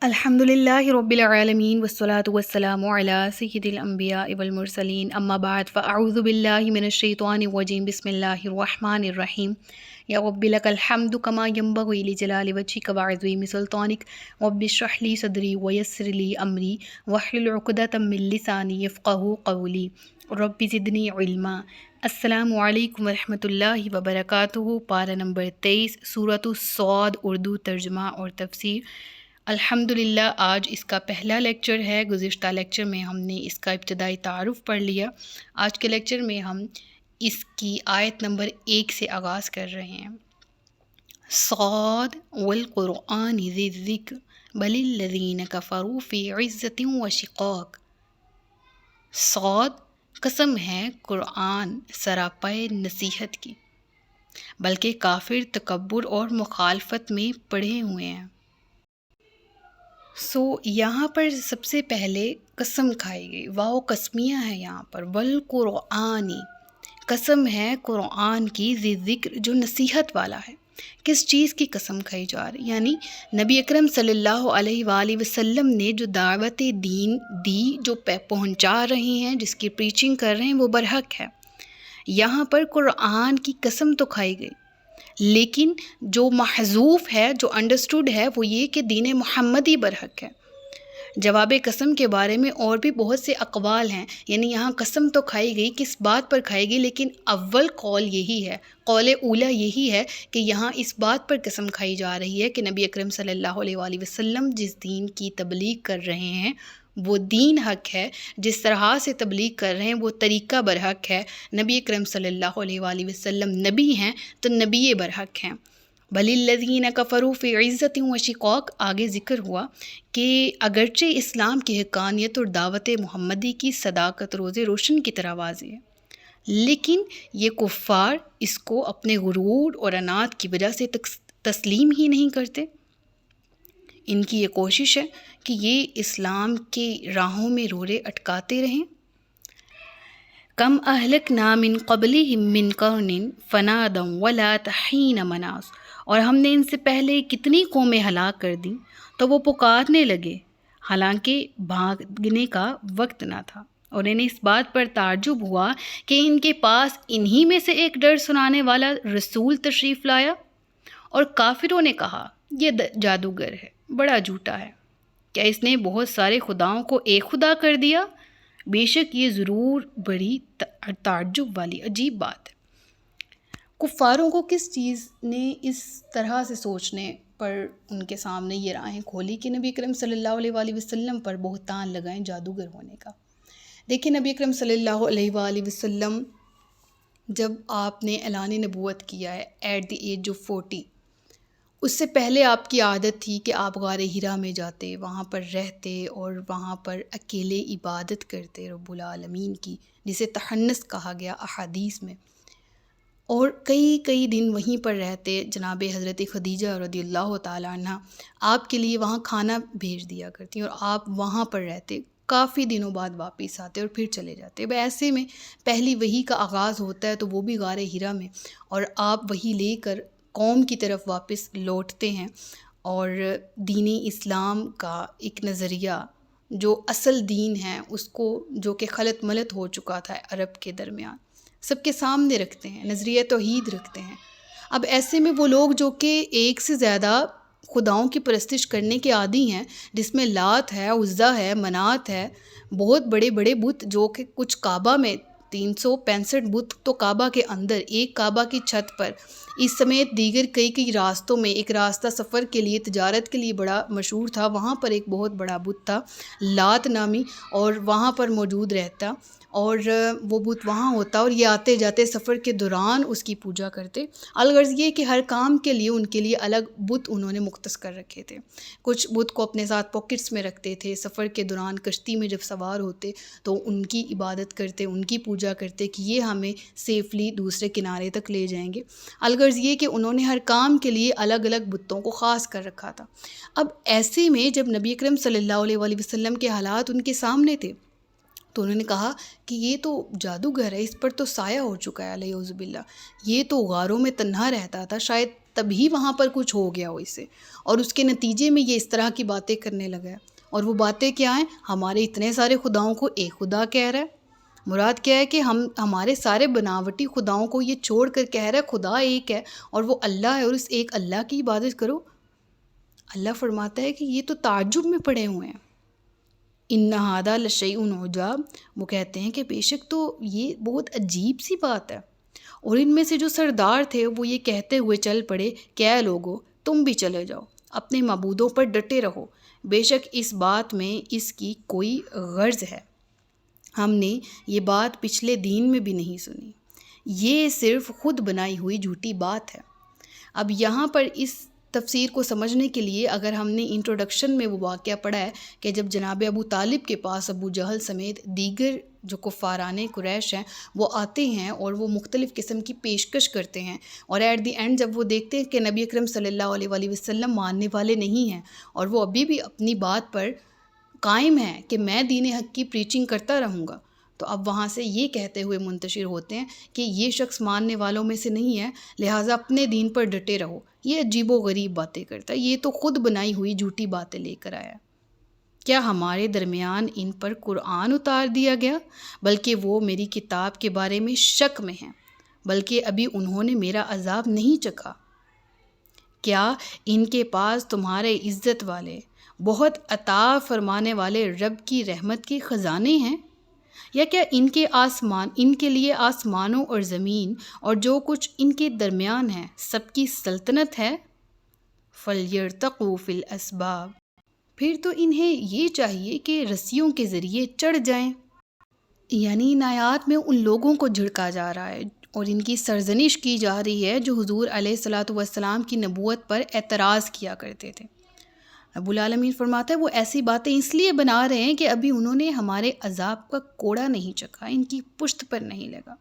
الحمدللہ رب العالمین والصلاة والسلام علی سید الانبیاء والمرسلین اما بعد فاعوذ باللہ من الشیطان الرجیم بسم اللہ الرحمن الرحیم یا رب لک الحمد کما ینبغی لجلال وجہک وعظیم سلطانک رب اشرح لی صدری ویسر لی امری واحلل عقدۃ من لسانی یفقہوا قولی رب زدنی علما۔ السلام علیکم ورحمۃ اللہ وبرکاتہ۔ پارہ نمبر 23، سورۃ الصاد، اردو ترجمہ اور تفسیر۔ الحمدللہ آج اس کا پہلا لیکچر ہے۔ گزشتہ لیکچر میں ہم نے اس کا ابتدائی تعارف پڑھ لیا۔ آج کے لیکچر میں ہم اس کی آیت نمبر 1 سے آغاز کر رہے ہیں۔ صاد والقرآن ذی الذکر بل الذین کفروا فی عزۃ وشقاق۔ صاد، قسم ہے قرآن سراپے نصیحت کی، بلکہ کافر تکبر اور مخالفت میں پڑے ہوئے ہیں۔ یہاں پر سب سے پہلے قسم کھائی گئی، واو قسمیہ ہے یہاں پر، والقرآنی، قسم ہے قرآن کی، ذی ذکر، جو نصیحت والا ہے۔ کس چیز کی قسم کھائی جا رہی؟ یعنی نبی اکرم صلی اللہ علیہ وآلہ وسلم نے جو دعوت دین دی، جو پہنچا رہے ہیں، جس کی پریچنگ کر رہے ہیں، وہ برحق ہے۔ یہاں پر قرآن کی قسم تو کھائی گئی، لیکن جو محذوف ہے، جو انڈرسٹوڈ ہے، وہ یہ کہ دین محمدی برحق ہے۔ جواب قسم کے بارے میں اور بھی بہت سے اقوال ہیں، یعنی یہاں قسم تو کھائی گئی، کس بات پر کھائی گئی، لیکن اول قول یہی ہے، قول اولا یہی ہے کہ یہاں اس بات پر قسم کھائی جا رہی ہے کہ نبی اکرم صلی اللہ علیہ وآلہ وسلم جس دین کی تبلیغ کر رہے ہیں وہ دین حق ہے، جس طرح سے تبلیغ کر رہے ہیں وہ طریقہ برحق ہے۔ نبی اکرم صلی اللہ علیہ وآلہ وسلم نبی ہیں تو نبی برحق ہیں۔ بل الذین کفروا فی عزۃ وشقاق، آگے ذکر ہوا کہ اگرچہ اسلام کی حقانیت اور دعوت محمدی کی صداقت روز روشن کی طرح واضح ہے، لیکن یہ کفار اس کو اپنے غرور اور عناد کی وجہ سے تسلیم ہی نہیں کرتے۔ ان کی یہ کوشش ہے کہ یہ اسلام کے راہوں میں رورے اٹکاتے رہیں۔ کم اہلکنا من قبلہم من قرن فنادوا ولات حین مناص، اور ہم نے ان سے پہلے کتنی قومیں ہلاک کر دیں تو وہ پکارنے لگے، حالانکہ بھاگنے کا وقت نہ تھا، اور انہیں اس بات پر تعجب ہوا کہ ان کے پاس انہی میں سے ایک ڈر سنانے والا رسول تشریف لایا۔ اور کافروں نے کہا، یہ جادوگر ہے، بڑا جھوٹا ہے، کیا اس نے بہت سارے خداؤں کو ایک خدا کر دیا؟ بے شک یہ ضرور بڑی تعجب والی عجیب بات ہے۔ کفاروں کو کس چیز نے اس طرح سے سوچنے پر ان کے سامنے یہ راہیں کھولی کہ نبی اکرم صلی اللہ علیہ وآلہ وسلم پر بہتان لگائیں جادوگر ہونے کا؟ دیکھیں، نبی اکرم صلی اللہ علیہ وآلہ وسلم جب آپ نے اعلان نبوت کیا ہے ایٹ دی ایج آف 40، اس سے پہلے آپ کی عادت تھی کہ آپ غار حرا میں جاتے، وہاں پر رہتے اور وہاں پر اکیلے عبادت کرتے رب العالمین کی، جسے تحنث کہا گیا احادیث میں، اور کئی دن وہیں پر رہتے۔ جناب حضرت خدیجہ رضی اللہ تعالیٰ عنہ آپ کے لیے وہاں کھانا بھیج دیا کرتی اور آپ وہاں پر رہتے، کافی دنوں بعد واپس آتے اور پھر چلے جاتے۔ ایسے میں پہلی وحی کا آغاز ہوتا ہے تو وہ بھی غار حرا میں، اور آپ وحی لے کر قوم کی طرف واپس لوٹتے ہیں، اور دین اسلام کا ایک نظریہ جو اصل دین ہے اس کو، جو کہ خلط ملط ہو چکا تھا عرب کے درمیان، سب کے سامنے رکھتے ہیں، نظریہ توحید رکھتے ہیں۔ اب ایسے میں وہ لوگ جو کہ ایک سے زیادہ خداؤں کی پرستش کرنے کے عادی ہیں، جس میں لات ہے، عزا ہے، منات ہے، بہت بڑے بڑے بت، جو کہ کچھ کعبہ میں 365 بت تو کعبہ کے اندر، ایک کعبہ کی چھت پر، اس سمیت دیگر کئی راستوں میں، ایک راستہ سفر کے لیے، تجارت کے لیے بڑا مشہور تھا، وہاں پر ایک بہت بڑا بت تھا لات نامی، اور وہاں پر موجود رہتا، اور وہ بت وہاں ہوتا، اور یہ آتے جاتے سفر کے دوران اس کی پوجا کرتے۔ الغرض یہ کہ ہر کام کے لیے ان کے لیے الگ بت انہوں نے مختص کر رکھے تھے۔ کچھ بت کو اپنے ساتھ پاکٹس میں رکھتے تھے، سفر کے دوران کشتی میں جب سوار ہوتے تو ان کی عبادت کرتے، ان کی پوجا کرتے کہ یہ ہمیں سیفلی دوسرے کنارے تک لے جائیں گے۔ الغرض یہ کہ انہوں نے ہر کام کے لیے الگ الگ بتوں کو خاص کر رکھا تھا۔ اب ایسے میں جب نبی اکرم صلی اللہ علیہ وآلہ وسلم کے حالات ان کے سامنے تھے تو انہوں نے کہا کہ یہ تو جادوگر ہے، اس پر تو سایہ ہو چکا ہے، اعوذ باللہ، یہ تو غاروں میں تنہا رہتا تھا، شاید تبھی وہاں پر کچھ ہو گیا ہو اسے، اور اس کے نتیجے میں یہ اس طرح کی باتیں کرنے لگا ہے۔ اور وہ باتیں کیا ہیں؟ ہمارے اتنے سارے خداؤں کو ایک خدا کہہ رہا ہے۔ مراد کیا ہے کہ ہمارے سارے بناوٹی خداؤں کو یہ چھوڑ کر کہہ رہا ہے خدا ایک ہے اور وہ اللہ ہے، اور اس ایک اللہ کی عبادت کرو۔ اللہ فرماتا ہے کہ یہ تو تعجب میں پڑے ہوئے ہیں۔ ان ھذا لشیء عجاب، وہ کہتے ہیں کہ بے شک تو یہ بہت عجیب سی بات ہے۔ اور ان میں سے جو سردار تھے وہ یہ کہتے ہوئے چل پڑے کہ اے لوگو، تم بھی چلے جاؤ، اپنے معبودوں پر ڈٹے رہو، بے شک اس بات میں اس کی کوئی غرض ہے، ہم نے یہ بات پچھلے دین میں بھی نہیں سنی، یہ صرف خود بنائی ہوئی جھوٹی بات ہے۔ اب یہاں پر اس تفسیر کو سمجھنے کے لیے اگر ہم نے انٹروڈکشن میں وہ واقعہ پڑھا ہے کہ جب جناب ابو طالب کے پاس ابو جہل سمیت دیگر جو کفاران قریش ہیں وہ آتے ہیں اور وہ مختلف قسم کی پیشکش کرتے ہیں، اور ایٹ دی اینڈ جب وہ دیکھتے ہیں کہ نبی اکرم صلی اللہ علیہ وآلہ وسلم ماننے والے نہیں ہیں اور وہ ابھی بھی اپنی بات پر قائم ہے کہ میں دین حق کی پریچنگ کرتا رہوں گا، تو اب وہاں سے یہ کہتے ہوئے منتشر ہوتے ہیں کہ یہ شخص ماننے والوں میں سے نہیں ہے، لہٰذا اپنے دین پر ڈٹے رہو۔ یہ عجیب و غریب باتیں کرتا ہے، یہ تو خود بنائی ہوئی جھوٹی باتیں لے کر آیا۔ کیا ہمارے درمیان ان پر قرآن اتار دیا گیا؟ بلکہ وہ میری کتاب کے بارے میں شک میں ہیں، بلکہ ابھی انہوں نے میرا عذاب نہیں چکھا۔ کیا ان کے پاس تمہارے عزت والے بہت عطا فرمانے والے رب کی رحمت کے خزانے ہیں؟ یا کیا ان کے لیے آسمانوں اور زمین اور جو کچھ ان کے درمیان ہے سب کی سلطنت ہے؟ فَلْيَرْتَقُوا فِي الْأَسْبَابِ، پھر تو انہیں یہ چاہیے کہ رسیوں کے ذریعے چڑھ جائیں۔ یعنی ان آیات میں ان لوگوں کو جھڑکا جا رہا ہے اور ان کی سرزنش کی جا رہی ہے جو حضور علیہ الصلاۃ والسلام کی نبوت پر اعتراض کیا کرتے تھے۔ رب العالمین فرماتا ہے وہ ایسی باتیں اس لیے بنا رہے ہیں کہ ابھی انہوں نے ہمارے عذاب کا کوڑا نہیں چکھا، ان کی پشت پر نہیں لگا،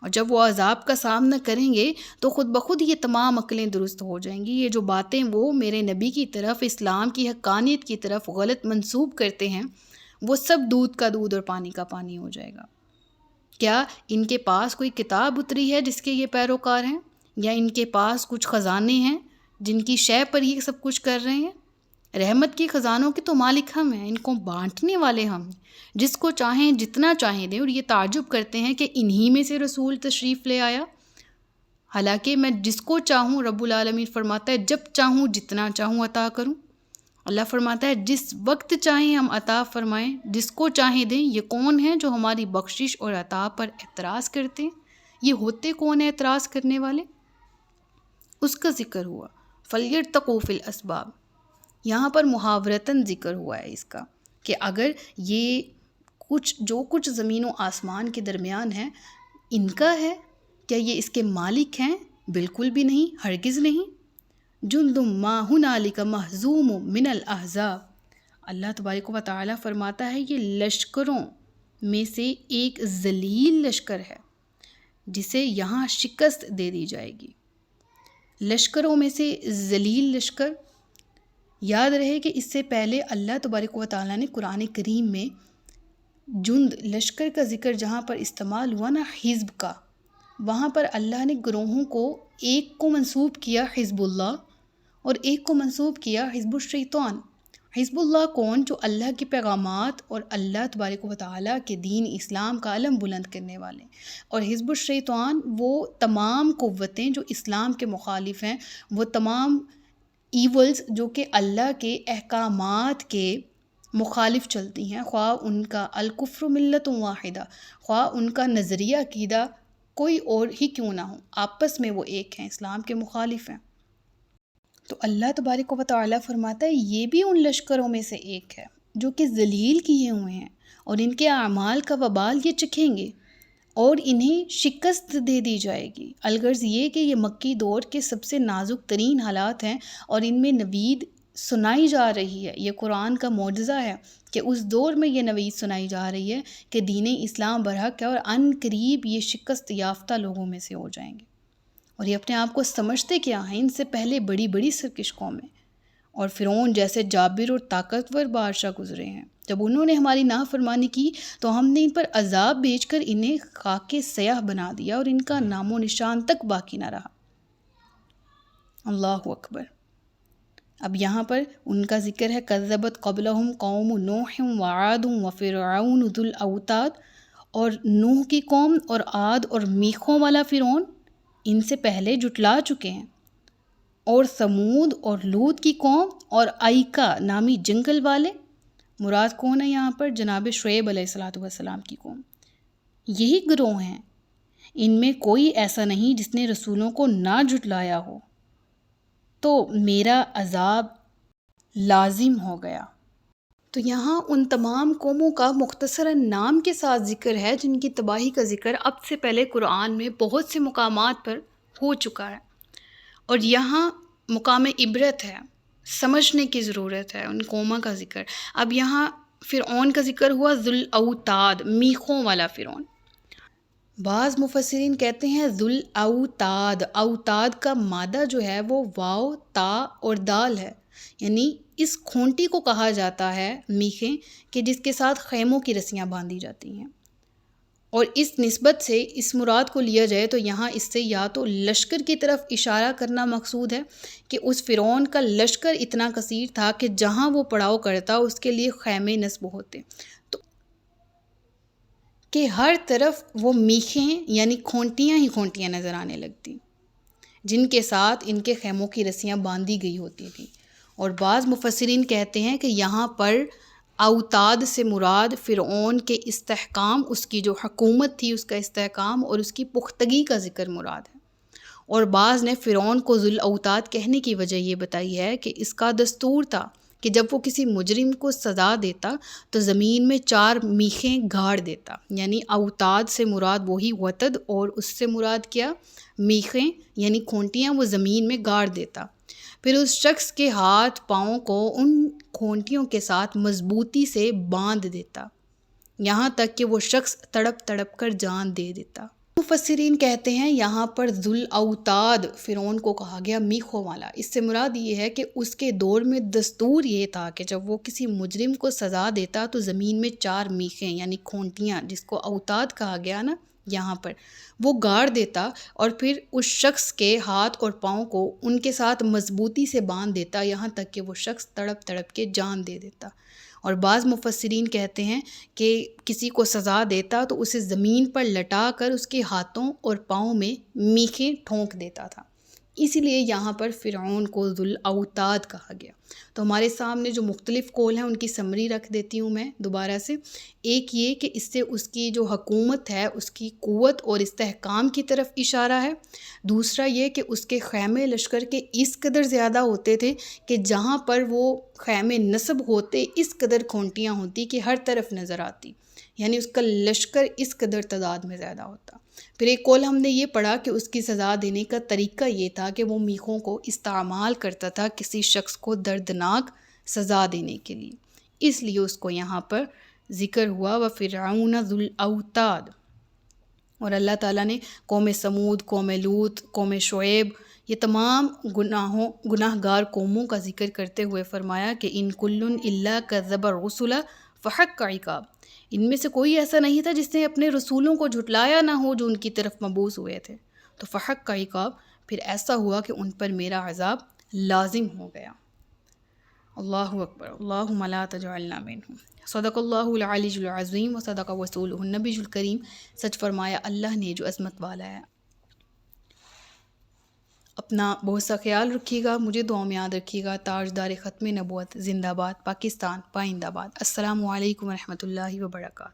اور جب وہ عذاب کا سامنا کریں گے تو خود بخود یہ تمام عقلیں درست ہو جائیں گی۔ یہ جو باتیں وہ میرے نبی کی طرف، اسلام کی حقانیت کی طرف غلط منسوب کرتے ہیں، وہ سب دودھ کا دودھ اور پانی کا پانی ہو جائے گا۔ کیا ان کے پاس کوئی کتاب اتری ہے جس کے یہ پیروکار ہیں، یا ان کے پاس کچھ خزانے ہیں جن کی شے پر یہ سب کچھ کر رہے ہیں؟ رحمت کے خزانوں کے تو مالک ہم ہیں، ان کو بانٹنے والے ہم ہیں، جس کو چاہیں جتنا چاہیں دیں، اور یہ تعجب کرتے ہیں کہ انہی میں سے رسول تشریف لے آیا، حالانکہ میں جس کو چاہوں، رب العالمین فرماتا ہے جب چاہوں جتنا چاہوں عطا کروں۔ اللہ فرماتا ہے جس وقت چاہیں ہم عطا فرمائیں، جس کو چاہیں دیں۔ یہ کون ہیں جو ہماری بخشش اور عطا پر اعتراض کرتے ہیں؟ یہ ہوتے کون ہیں اعتراض کرنے والے؟ اس کا ذکر ہوا فَلْيَرْتَقُوا فِي الْأَسْبَابِ، یہاں پر محاورتاً ذکر ہوا ہے اس کا کہ اگر یہ جو کچھ زمین و آسمان کے درمیان ہے ان کا ہے، کیا یہ اس کے مالک ہیں؟ بالکل بھی نہیں، ہرگز نہیں۔ جند ما ہنالک مہزوم من الاحزاب، اللہ تبارک و تعالی فرماتا ہے یہ لشکروں میں سے ایک ذلیل لشکر ہے جسے یہاں شکست دے دی جائے گی۔ لشکروں میں سے ذلیل لشکر، یاد رہے کہ اس سے پہلے اللہ تبارک و تعالیٰ نے قرآن کریم میں جند لشکر کا ذکر جہاں پر استعمال ہوا نا حزب کا، وہاں پر اللہ نے گروہوں کو ایک کو منسوب کیا حزب اللہ اور ایک کو منسوب کیا حزب الشیطان۔ حزب اللہ کون؟ جو اللہ کے پیغامات اور اللہ تبارک و تعالیٰ کے دین اسلام کا علم بلند کرنے والے، اور حزب الشیطان وہ تمام قوتیں جو اسلام کے مخالف ہیں، وہ تمام ایولز جو کہ اللہ کے احکامات کے مخالف چلتی ہیں، خواہ ان کا الکفر ملت واحدہ، خواہ ان کا نظریہ عقیدہ کوئی اور ہی کیوں نہ ہو، آپس میں وہ ایک ہیں، اسلام کے مخالف ہیں۔ تو اللہ تبارک و تعالیٰ فرماتا ہے یہ بھی ان لشکروں میں سے ایک ہے جو کہ ذلیل کیے ہوئے ہیں، اور ان کے اعمال کا وبال یہ چکھیں گے اور انہیں شکست دے دی جائے گی۔ الغرض یہ کہ یہ مکی دور کے سب سے نازک ترین حالات ہیں اور ان میں نوید سنائی جا رہی ہے۔ یہ قرآن کا معجزہ ہے کہ اس دور میں یہ نوید سنائی جا رہی ہے کہ دین اسلام برحق ہے اور عن قریب یہ شکست یافتہ لوگوں میں سے ہو جائیں گے۔ اور یہ اپنے آپ کو سمجھتے کیا ہیں؟ ان سے پہلے بڑی بڑی سرکش قومیں اور فرعون جیسے جابر اور طاقتور بادشاہ گزرے ہیں، جب انہوں نے ہماری نافرمانی کی تو ہم نے ان پر عذاب بھیج کر انہیں خاک سیاہ بنا دیا اور ان کا نام و نشان تک باقی نہ رہا۔ اللہ اکبر۔ اب یہاں پر ان کا ذکر ہے کذبت قبلہم قوم نوح وعاد وفرعون ذو الاوتاد، اور نوح کی قوم اور عاد اور میخوں والا فرعون ان سے پہلے جھٹلا چکے ہیں، اور ثمود اور لوط کی قوم اور ایکا نامی جنگل والے، مراد کون ہے یہاں پر؟ جناب شعیب علیہ الصلاۃ والسلام کی قوم۔ یہی گروہ ہیں، ان میں کوئی ایسا نہیں جس نے رسولوں کو نہ جھٹلایا ہو، تو میرا عذاب لازم ہو گیا۔ تو یہاں ان تمام قوموں کا مختصراً نام کے ساتھ ذکر ہے جن کی تباہی کا ذکر اب سے پہلے قرآن میں بہت سے مقامات پر ہو چکا ہے، اور یہاں مقام عبرت ہے، سمجھنے کی ضرورت ہے ان قوموں کا ذکر۔ اب یہاں فرعون کا ذکر ہوا، ذو الاوتاد، میخوں والا فرعون۔ بعض مفسرین کہتے ہیں ذو الاوتاد، اوتاد کا مادہ جو ہے وہ واو، تا اور دال ہے، یعنی اس کھونٹی کو کہا جاتا ہے میخیں کہ جس کے ساتھ خیموں کی رسیاں باندھی جاتی ہیں، اور اس نسبت سے اس مراد کو لیا جائے تو یہاں اس سے یا تو لشکر کی طرف اشارہ کرنا مقصود ہے کہ اس فرعون کا لشکر اتنا کثیر تھا کہ جہاں وہ پڑاؤ کرتا اس کے لیے خیمے نصب ہوتے، تو کہ ہر طرف وہ میخیں یعنی کھونٹیاں ہی کھونٹیاں نظر آنے لگتی جن کے ساتھ ان کے خیموں کی رسیاں باندھی گئی ہوتی تھیں۔ اور بعض مفسرین کہتے ہیں کہ یہاں پر اوتاد سے مراد فرعون کے استحکام، اس کی جو حکومت تھی اس کا استحکام اور اس کی پختگی کا ذکر مراد ہے۔ اور بعض نے فرعون کو ذو الاوتاد کہنے کی وجہ یہ بتائی ہے کہ اس کا دستور تھا کہ جب وہ کسی مجرم کو سزا دیتا تو زمین میں 4 میخیں گاڑ دیتا، یعنی اوتاد سے مراد وہی وتد، اور اس سے مراد کیا؟ میخیں یعنی کھونٹیاں وہ زمین میں گاڑ دیتا، پھر اس شخص کے ہاتھ پاؤں کو ان کھونٹیوں کے ساتھ مضبوطی سے باندھ دیتا، یہاں تک کہ وہ شخص تڑپ تڑپ کر جان دے دیتا۔ مفسرین کہتے ہیں یہاں پر ذو الاوتاد فرعون کو کہا گیا میخوں والا، اس سے مراد یہ ہے کہ اس کے دور میں دستور یہ تھا کہ جب وہ کسی مجرم کو سزا دیتا تو زمین میں 4 میخیں یعنی کھونٹیاں، جس کو اوتاد کہا گیا نا یہاں پر، وہ گاڑ دیتا، اور پھر اس شخص کے ہاتھ اور پاؤں کو ان کے ساتھ مضبوطی سے باندھ دیتا، یہاں تک کہ وہ شخص تڑپ تڑپ کے جان دے دیتا۔ اور بعض مفسرین کہتے ہیں کہ کسی کو سزا دیتا تو اسے زمین پر لٹا کر اس کے ہاتھوں اور پاؤں میں میخیں ٹھونک دیتا تھا، اسی لیے یہاں پر فرعون کو ذو الاوتاد کہا گیا۔ تو ہمارے سامنے جو مختلف قول ہیں ان کی سمری رکھ دیتی ہوں میں دوبارہ سے۔ ایک یہ کہ اس سے اس کی جو حکومت ہے اس کی قوت اور استحکام کی طرف اشارہ ہے، دوسرا یہ کہ اس کے خیمے لشکر کے اس قدر زیادہ ہوتے تھے کہ جہاں پر وہ خیمے نصب ہوتے اس قدر کھونٹیاں ہوتی کہ ہر طرف نظر آتی، یعنی اس کا لشکر اس قدر تعداد میں زیادہ ہوتا۔ پھر ایک قول ہم نے یہ پڑھا کہ اس کی سزا دینے کا طریقہ یہ تھا کہ وہ میخوں کو استعمال کرتا تھا کسی شخص کو دردناک سزا دینے کے لیے، اس لیے اس کو یہاں پر ذکر ہوا وَفِرْعَوْنَ ذُو الْأَوْتَادِ۔ اور اللہ تعالیٰ نے قوم سمود، قوم لوط، قوم شعیب، یہ تمام گناہ گار قوموں کا ذکر کرتے ہوئے فرمایا کہ ان کل الا کذب الرسل فحق عقاب، ان میں سے کوئی ایسا نہیں تھا جس نے اپنے رسولوں کو جھٹلایا نہ ہو جو ان کی طرف مبعوث ہوئے تھے، تو فحق عقاب، پھر ایسا ہوا کہ ان پر میرا عذاب لازم ہو گیا۔ اللہ اکبر، اللہم لا تجعلنا منہم۔ صدق اللہ العلی العظیم و صدق رسولہ النبی الکریم۔ سچ فرمایا اللہ نے جو عظمت والا ہے۔ اپنا بہت سا خیال رکھیے گا، مجھے دعاؤں میں یاد رکھیے گا۔ تاجدار ختم نبوت زندہ باد، پاکستان پائندہ باد۔ السلام علیکم ورحمۃ اللہ وبرکاتہ۔